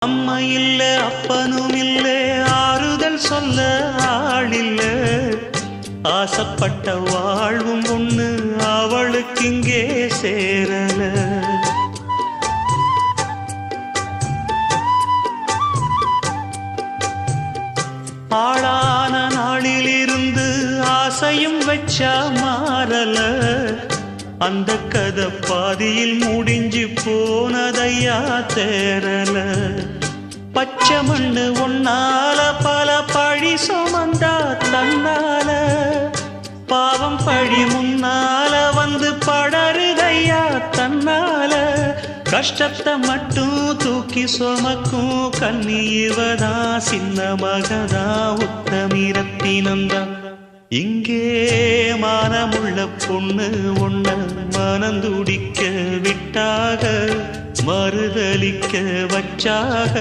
அம்மா இல்ல அப்பனும் இல்ல ஆறுதல் சொல்ல ஆளில்ல ஆசைப்பட்ட வாழ்வும் ஒண்ணு அவளுக்கு இங்கே சேரல ஆளான நாளிலிருந்து ஆசையும் வச்சா மாறல அந்த கதை பாதியில் முடிஞ்சு போனதையா தேரல பச்சை மண்ணு ஒன்னால பல பழி சுமந்தா தன்னால பாவம் பழி முன்னால வந்து படருதையா தன்னால கஷ்டத்தை மட்டும் தூக்கி சுமக்கும் கண்ணீவதா சின்ன மகதா உத்தமிரத்தினந்தா இங்கே மானமுள்ள பொண்ணு ஒண்ண மனந்துடிக்க விட்டாக மறுதலிக்க வச்சாக